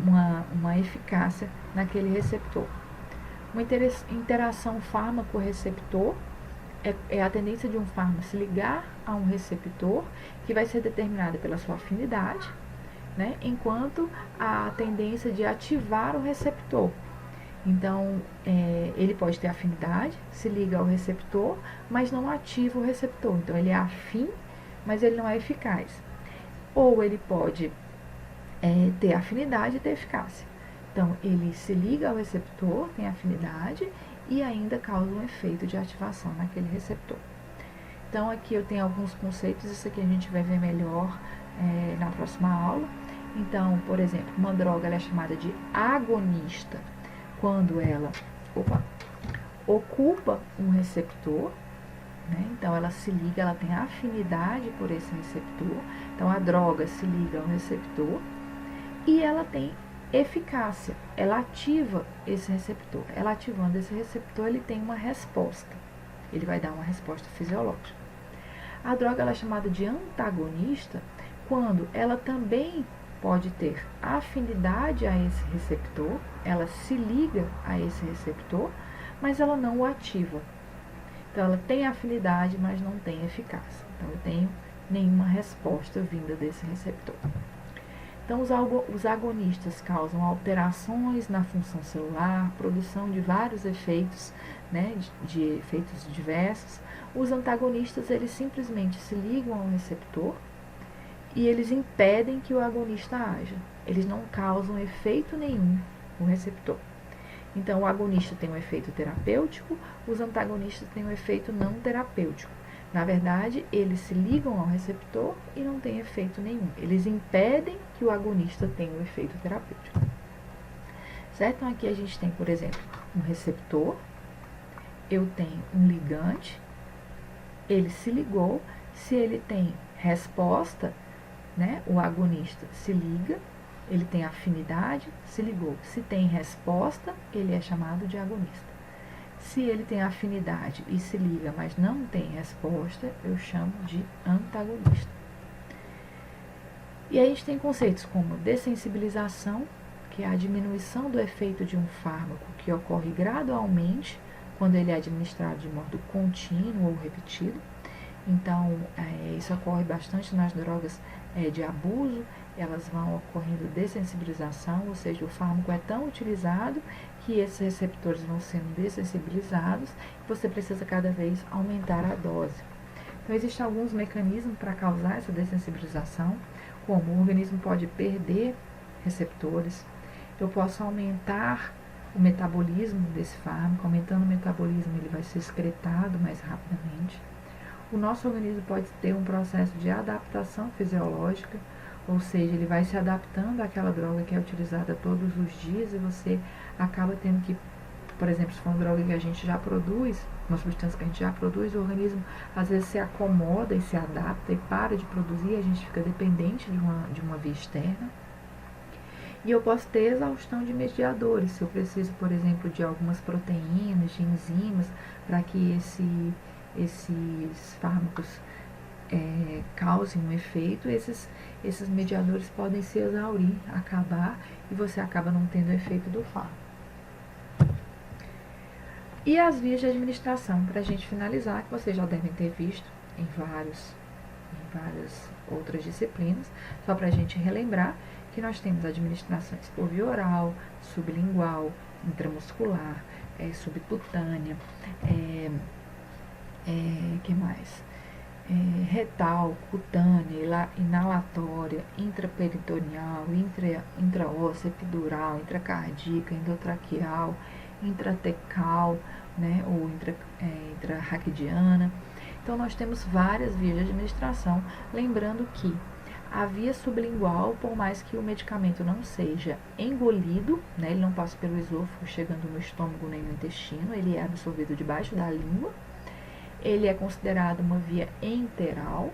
uma eficácia naquele receptor. Uma interação fármaco-receptor é a tendência de um fármaco se ligar a um receptor, que vai ser determinada pela sua afinidade, né, enquanto a tendência de ativar o receptor. Então, ele pode ter afinidade, se liga ao receptor, mas não ativa o receptor. Então, ele é afim, mas ele não é eficaz. Ou ele pode ter afinidade e ter eficácia. Então, ele se liga ao receptor, tem afinidade e ainda causa um efeito de ativação naquele receptor. Então, aqui eu tenho alguns conceitos, isso aqui a gente vai ver melhor na próxima aula. Então, por exemplo, uma droga ela é chamada de agonista quando ela ocupa um receptor, né? Então, ela se liga, ela tem afinidade por esse receptor. Então, a droga se liga ao receptor e ela tem eficácia, ela ativa esse receptor. Ela ativando esse receptor, ele tem uma resposta. Ele vai dar uma resposta fisiológica. A droga ela é chamada de antagonista quando ela também pode ter afinidade a esse receptor, ela se liga a esse receptor, mas ela não o ativa. Então, ela tem afinidade, mas não tem eficácia. Então, eu tenho nenhuma resposta vinda desse receptor. Então, os agonistas causam alterações na função celular, produção de vários efeitos, né, de efeitos diversos. Os antagonistas, eles simplesmente se ligam ao receptor e eles impedem que o agonista haja. Eles não causam efeito nenhum no receptor. Então, o agonista tem um efeito terapêutico, os antagonistas têm um efeito não terapêutico. Na verdade, eles se ligam ao receptor e não têm efeito nenhum. Eles impedem que o agonista tenha um efeito terapêutico. Certo? Então, aqui a gente tem, por exemplo, um receptor, eu tenho um ligante, ele se ligou, se ele tem resposta, né, o agonista se liga, ele tem afinidade, se ligou. Se tem resposta, ele é chamado de agonista. Se ele tem afinidade e se liga, mas não tem resposta, eu chamo de antagonista. E aí a gente tem conceitos como dessensibilização, que é a diminuição do efeito de um fármaco que ocorre gradualmente quando ele é administrado de modo contínuo ou repetido. Então, isso ocorre bastante nas drogas de abuso, elas vão ocorrendo dessensibilização, ou seja, o fármaco é tão utilizado que esses receptores vão sendo dessensibilizados e você precisa cada vez aumentar a dose. Então, existem alguns mecanismos para causar essa dessensibilização, como o organismo pode perder receptores, eu posso aumentar o metabolismo desse fármaco, aumentando o metabolismo ele vai ser excretado mais rapidamente. O nosso organismo pode ter um processo de adaptação fisiológica, ou seja, ele vai se adaptando àquela droga que é utilizada todos os dias e você acaba tendo que, por exemplo, se for uma droga que a gente já produz, uma substância que a gente já produz, o organismo às vezes se acomoda e se adapta e para de produzir, e a gente fica dependente de uma via externa. E eu posso ter exaustão de mediadores, se eu preciso, por exemplo, de algumas proteínas, de enzimas, para que esses fármacos causem um efeito, esses mediadores podem se exaurir, acabar, e você acaba não tendo efeito do fármaco. E as vias de administração, para a gente finalizar, que vocês já devem ter visto em várias outras disciplinas, só para a gente relembrar que nós temos administrações por via oral, sublingual, intramuscular, subcutânea, que mais? Retal, cutânea, inalatória, intraperitoneal, intraóssea, epidural, intracardíaca, endotraqueal, intratecal, né, ou intrarraquidiana. Então, nós temos várias vias de administração, lembrando que a via sublingual, por mais que o medicamento não seja engolido, né, ele não passa pelo esôfago, chegando no estômago nem no intestino, ele é absorvido debaixo da língua. Ele é considerado uma via enteral,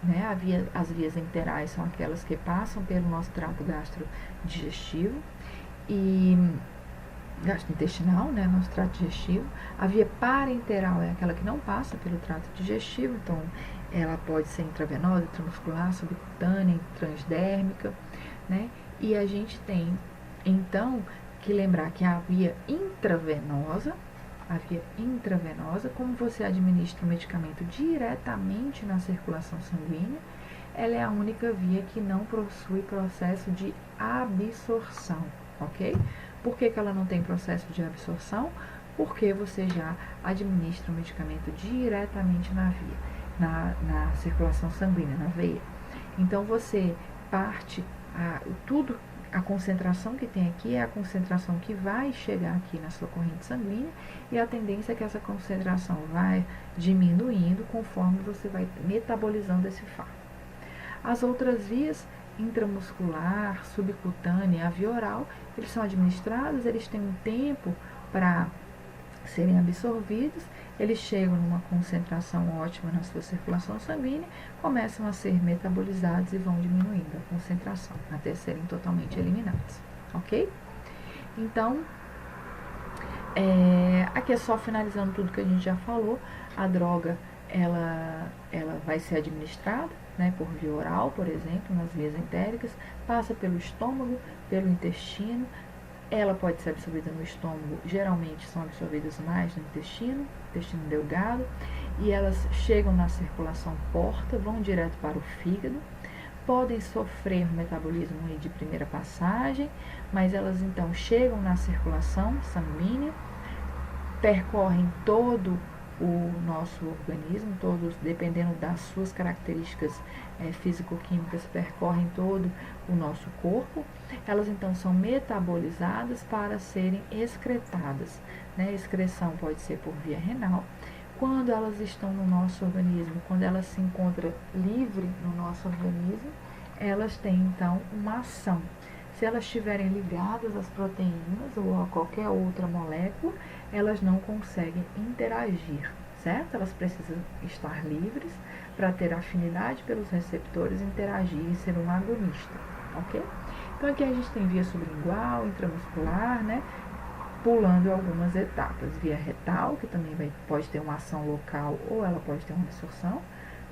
né? As vias enterais são aquelas que passam pelo nosso trato gastrodigestivo e gastrointestinal, né? Nosso trato digestivo. A via parenteral é aquela que não passa pelo trato digestivo, então ela pode ser intravenosa, intramuscular, subcutânea, transdérmica, né? E a gente tem, então, que lembrar que a via intravenosa, como você administra o medicamento diretamente na circulação sanguínea, ela é a única via que não possui processo de absorção, ok? Por que ela não tem processo de absorção? Porque você já administra o medicamento diretamente na via, na circulação sanguínea, na veia. Então, você parte, a concentração que tem aqui é a concentração que vai chegar aqui na sua corrente sanguínea e a tendência é que essa concentração vai diminuindo conforme você vai metabolizando esse fármaco. As outras vias, intramuscular, subcutânea, a via oral, eles são administrados, eles têm um tempo para serem absorvidos, eles chegam numa concentração ótima na sua circulação sanguínea, começam a ser metabolizados e vão diminuindo a concentração até serem totalmente eliminados, ok? Então, aqui é só finalizando tudo que a gente já falou, a droga ela vai ser administrada, né, por via oral, por exemplo, nas vias entéricas, passa pelo estômago, pelo intestino. Ela pode ser absorvida no estômago, geralmente são absorvidas mais no intestino delgado, e elas chegam na circulação porta, vão direto para o fígado, podem sofrer um metabolismo de primeira passagem, mas elas então chegam na circulação sanguínea, percorrem todo o nosso organismo, todos, dependendo das suas características físico-químicas, percorrem todo o nosso corpo. Elas então são metabolizadas para serem excretadas, né? Excreção pode ser por via renal. Quando elas estão no nosso organismo, quando elas se encontram livre no nosso organismo, elas têm então uma ação. Se elas estiverem ligadas às proteínas ou a qualquer outra molécula, elas não conseguem interagir, certo? Elas precisam estar livres para ter afinidade pelos receptores, interagir e ser um agonista, ok? Então aqui a gente tem via sublingual, intramuscular, né? Pulando algumas etapas. Via retal, que também pode ter uma ação local ou ela pode ter uma absorção,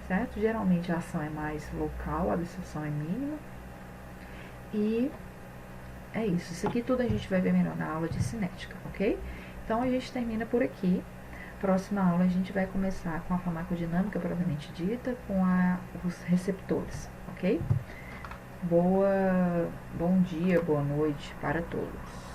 certo? Geralmente a ação é mais local, a absorção é mínima. E é isso. Isso aqui tudo a gente vai ver melhor na aula de cinética, ok? Então a gente termina por aqui. Próxima aula a gente vai começar com a farmacodinâmica propriamente dita, com os receptores, ok? Bom dia, boa noite para todos.